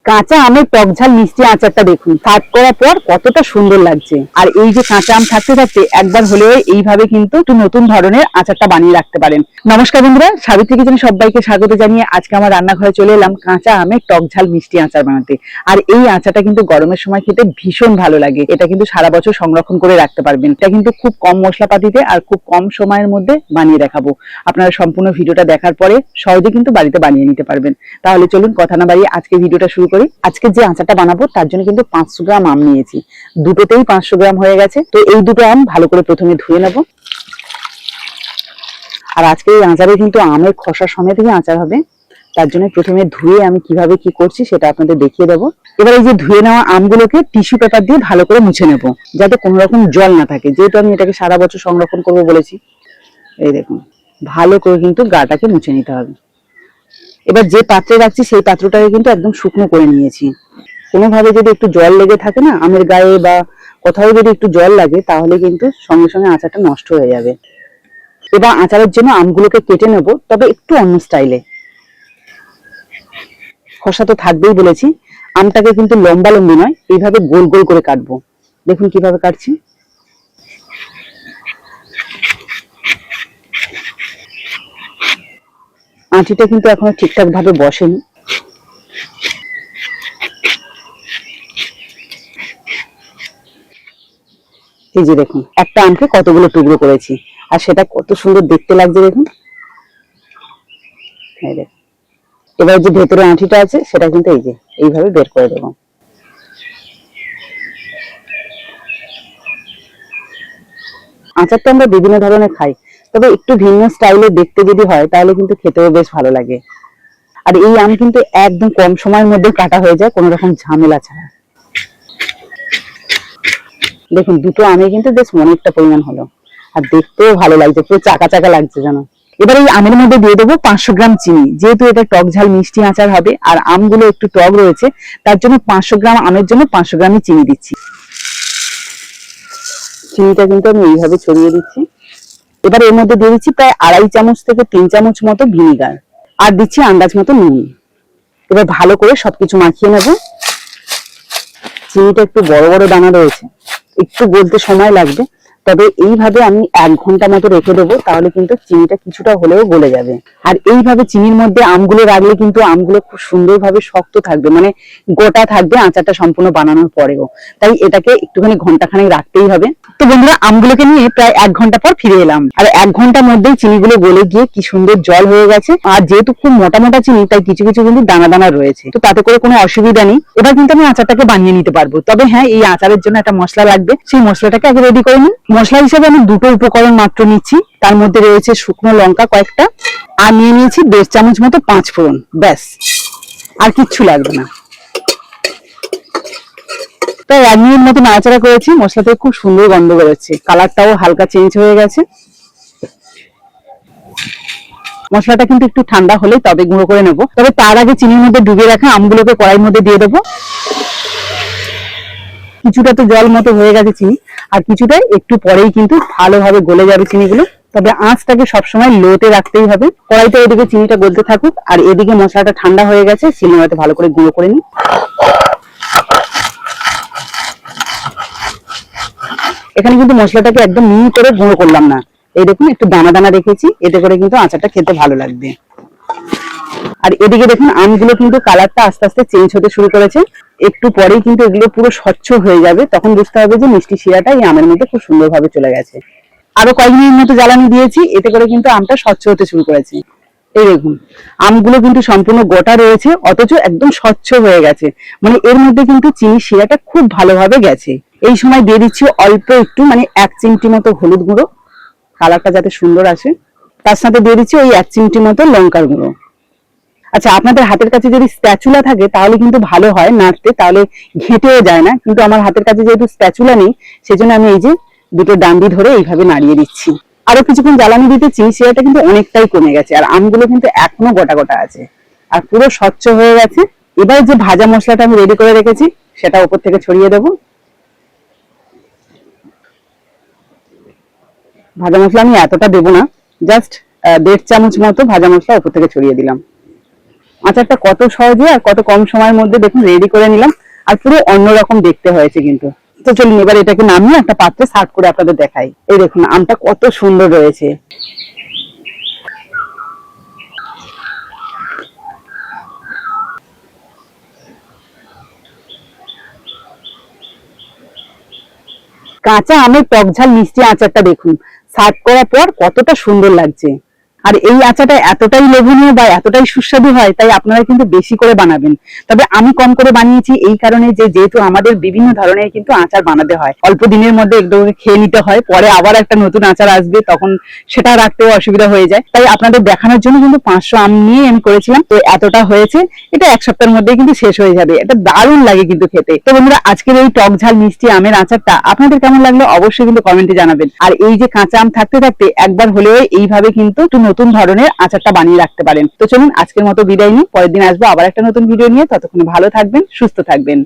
কাঁচা আমের টকঝাল মিষ্টি আচারটা দেখুন, সার্ভ করার পর কতটা সুন্দর লাগছে। আর এই যে কাঁচা আম থাকতে থাকতে একবার হলেও এইভাবে কিন্তু একটু নতুন ধরনের আচারটা বানিয়ে রাখতে পারেন। নমস্কার বন্ধুরা, সাবিত্রী কিচেনে সবাইকে স্বাগত জানিয়ে আজকে আমার রান্নাঘরে চলে এলাম কাঁচা আমের টকঝাল মিষ্টি আচার বানাতে। আর এই আচারটা কিন্তু গরমের সময় খেতে ভীষণ ভালো লাগে। এটা কিন্তু সারা বছর সংরক্ষণ করে রাখতে পারবেন। এটা কিন্তু খুব কম মশলাপাতিতে আর খুব কম সময়ের মধ্যে বানিয়ে দেখাবো। আপনারা সম্পূর্ণ ভিডিওটা দেখার পরে সহজে কিন্তু বাড়িতে বানিয়ে নিতে পারবেন। তাহলে চলুন কথা না বাড়িয়ে আজকে ভিডিওটা শুরু করি। আজকে যে আচারটা বানাবো তার জন্য কিন্তু 500 গ্রাম আম নিয়েছি। দুটোতেই 500 গ্রাম হয়ে গেছে। তো এই দুটো আম ভালো করে প্রথমে ধুয়ে নেব। আর আজকে এই আচারে কিন্তু আমের খোসা সমেতই আচার হবে। তার জন্য প্রথমে ধুয়ে আমি কিভাবে কি করছি সেটা আপনাদের দেখিয়ে দেবো। এবার এই যে ধুয়ে নেওয়া আমগুলোকে টিস্যু পেপার দিয়ে ভালো করে মুছে নেব, যাতে কোনো রকম জল না থাকে, যেহেতু আমি এটাকে সারা বছর সংরক্ষণ করবো বলেছি। এই দেখুন, ভালো করে কিন্তু গাটাকে মুছে নিতে হবে। এবার যে পাত্রে রাখছি সেই পাত্রটাকে কিন্তু একদম শুকনো করে নিয়েছি। কোনোভাবে যদি একটু জল লেগে থাকে না আমের গায়ে বা কোথাও যদি একটু জল লাগে, তাহলে কিন্তু সঙ্গে সঙ্গে আচারটা নষ্ট হয়ে যাবে। এবার আচারের জন্য আমগুলোকে কেটে নেব, তবে একটু অন্য স্টাইলে। খোসা তো থাকবেই বলেছি। আমটাকে কিন্তু লম্বা লম্বি নয়, এইভাবে গোল গোল করে কাটবো। দেখুন কিভাবে কাটছি। আঁটিটা কিন্তু এখনো ঠিকঠাক ভাবে বসেনি। এই যে দেখুন, একটা আমকে কতগুলো টুকরো করেছি, আর সেটা কত সুন্দর দেখতে লাগছে দেখুন। এবার যে ভেতরে আঁটিটা আছে সেটা কিন্তু এই যে এইভাবে বের করে দেবো। আচারটা আমরা বিভিন্ন ধরনের খাই, তবে একটু ভিন্ন স্টাইলে দেখতে যদি হয় তাহলে কিন্তু খেতেও বেশ ভালো লাগে। আর এই আম কিন্তু একদম কম সময়ের মধ্যে কাটা হয়ে যায়, কোনো রকম ঝামেলা ছাড়া। দেখুন, দুটো আমে কিন্তু বেশ অনেকটা পরিমাণ হলো, আর দেখতেও ভালো লাগছে, পুরো চাকা চাকা লাগছে যেন। এবার এই আমের মধ্যে দিয়ে দেবো 500 গ্রাম চিনি। যেহেতু এটা টক ঝাল মিষ্টি আচার হবে আর আমগুলো একটু টক রয়েছে, তার জন্য 500 গ্রাম আমের জন্য 500 গ্রামই চিনি দিচ্ছি। চিনিটা কিন্তু আমি এইভাবে ছড়িয়ে দিচ্ছি। এবার এর মধ্যে দিয়ে দিচ্ছি প্রায় 2.5 চামচ থেকে 3 চামচ মতো ভিনিগার, আর দিচ্ছি আন্দাজ মতো নুন। এবার ভালো করে সবকিছু মাখিয়ে নেব। চিনিটা একটু বড় বড় দানা রয়েছে, একটু গলতে সময় লাগবে, তবে এইভাবে আমি 1 ঘন্টা মতো রেখে দেবো, তাহলে কিন্তু চিনিটা কিছুটা হলেও গলে যাবে। আর এইভাবে চিনির মধ্যে আমগুলো রাখলে কিন্তু আমগুলো খুব সুন্দরভাবে শক্ত থাকবে, মানে গোটা থাকবে আচারটা সম্পূর্ণ বানানোর পরেও। তাই এটাকে একটুখানি ঘন্টাখানেক রাখতেই হবে। তো বন্ধুরা, আমগুলোকে নিয়ে প্রায় 1 ঘন্টা পর ফিরে এলাম, আর 1 ঘন্টার মধ্যেই চিনিগুলো গলে গিয়ে কি সুন্দর জল হয়ে গেছে। আর যেহেতু খুব মোটা মোটা চিনি, তাই কিছু কিছু কিন্তু দানা দানা রয়েছে, তো তাতে করে কোনো অসুবিধা নেই। এবার কিন্তু আমি আচারটাকে বানিয়ে নিতে পারবো। তবে হ্যাঁ, এই আচারের জন্য একটা মশলা লাগবে, সেই মশলাটাকে আগে রেডি করে নিই। মশলা হিসেবে আমি দুটো উপকরণ মাত্র নিচ্ছি। তার মধ্যে রয়েছে শুকনো লঙ্কা কয়েকটা, আর নিয়ে নিয়েছি 1.5 চামচ মতো 5 ফোড়ন। ব্যাস, আর কিচ্ছু লাগবে না। প্রায় 1 মিনিট মতো নাড়াচাড়া করেছি। মশলা থেকে খুব সুন্দর গন্ধ বেরোচ্ছে, কালারটাও হালকা চেঞ্জ হয়ে গেছে। মশলাটা কিন্তু একটু ঠান্ডা হলে তবে গুঁড়ো করে নেব। তবে তার আগে চিনির মধ্যে ডুবিয়ে রাখা আমগুলোকে কড়াইয়ের মধ্যে দিয়ে দেবো। কিছুটা তো জল মতো হয়ে গেছে চিনি, আর কিছুটা একটু পরেই কিন্তু ভালোভাবে গলে যাবে চিনিগুলো। তবে আঁচটাকে সবসময় লোতে রাখতেই হবে। কড়াইতে এদিকে চিনিটা গলতে থাকুক, আর এদিকে মশলাটা ঠান্ডা হয়ে গেছে, শিলনোড়াতে ভালো করে গুঁড়ো করে নিই। এখানে কিন্তু মশলাটাকে একদম মিহি করে গুঁড়ো করলাম না। এই দেখুন, একটু দানা দানা রেখেছি, এতে করে কিন্তু আচারটা খেতে ভালো লাগবে। আর এদিকে দেখুন, আমগুলো কিন্তু কালারটা আস্তে আস্তে চেঞ্জ হতে শুরু করেছে। একটু পরেই কিন্তু এগুলো পুরো স্বচ্ছ হয়ে যাবে, তখন বুঝতে হবে যে মিষ্টি শিরাটা এই আমের মধ্যে খুব সুন্দরভাবে চলে গেছে। আরো কয়েক মিনিট মতো জ্বালানি দিয়েছি, এতে করে কিন্তু আমটা স্বচ্ছ হতে শুরু করেছে। এই দেখুন, আমগুলো কিন্তু সম্পূর্ণ গোটা রয়েছে, অথচ একদম স্বচ্ছ হয়ে গেছে, মানে এর মধ্যে কিন্তু চিনি শিরাটা খুব ভালোভাবে গেছে। এই সময় দিয়ে দিচ্ছি অল্প একটু, মানে 1 চিমটি মতো হলুদ গুঁড়ো, কালারটা যাতে সুন্দর আসে। তার সাথে দিয়ে দিচ্ছি ওই 1 চিমটি মতো লঙ্কার গুঁড়ো। আচ্ছা, আপনাদের হাতের কাছে যদি স্প্যাচুলা থাকে তাহলে কিন্তু ভালো হয় নাড়তে, তাহলে ঘেঁটেও যায় না। কিন্তু আমার হাতের কাছে যেহেতু স্প্যাচুলা নেই, সেজন্য আমি এই যে দুটো ডান্ডি ধরে এইভাবে নাড়িয়ে দিচ্ছি। আরো কিছুক্ষণ জ্বালানি দিতে চিনি শিরাটা কিন্তু অনেকটাই কমে গেছে, আর আমগুলো কিন্তু এখনো গোটা গোটা আছে, আর পুরো স্বচ্ছ হয়ে গেছে। এবার যে ভাজা মশলাটা আমি রেডি করে রেখেছি সেটা উপর থেকে ছড়িয়ে দেবো। ভাজা মশলা আমি এতটা দেবো না, জাস্ট 1.5 চামচ মতো ভাজা মশলা উপর থেকে ছড়িয়ে দিলাম। আচারটা কত সহজে আর কত কম সময়ের মধ্যে দেখুন রেডি করে নিলাম, আর পুরো অন্যরকম দেখতে হয়েছে কিন্তু। তো চলুন এবার এটাকে নামিয়ে একটা পাত্রে সার্ভ করে আপনাদের দেখাই। এই দেখুন আমটা কত সুন্দর রয়েছে। কাঁচা আমের টকঝাল মিষ্টি আচারটা দেখুন সার্ভ করার পর কতটা সুন্দর লাগছে। আর এই আচারটা এতটাই লোভনীয় বা এতটাই সুস্বাদু হয়, তাই আপনারা কিন্তু বেশি করে বানাবেন। তবে আমি কম করে বানিয়েছি এই কারণে যে যেহেতু আমাদের বিভিন্ন ধরনের কিন্তু আচার বানাতে হয়, অল্প দিনের মধ্যে একদম খেয়ে নিতে হয়, পরে আবার একটা নতুন আচার আসবে, তখন সেটা রাখতেও অসুবিধা হয়ে যায়। তাই আপনাদের দেখানোর জন্য কিন্তু 500 আম নিয়ে আমি করেছিলাম। তো এতটা হয়েছে, এটা এক সপ্তাহের মধ্যে কিন্তু শেষ হয়ে যাবে। এটা দারুণ লাগে কিন্তু খেতে। তো বন্ধুরা আজকের এই টক ঝাল মিষ্টি আমের আচারটা আপনাদের কেমন লাগলো অবশ্যই কিন্তু কমেন্টে জানাবেন। আর এই যে কাঁচা আম থাকতে থাকতে একবার হলেও এইভাবে কিন্তু একটু নতুন ধরনের আচারটা বানিয়ে রাখতে পারেন। তো চলুন আজকের মতো বিদায় নিই, পরের দিন আসবো আবার একটা নতুন ভিডিও নিয়ে। ততক্ষণে ভালো থাকবেন, সুস্থ থাকবেন।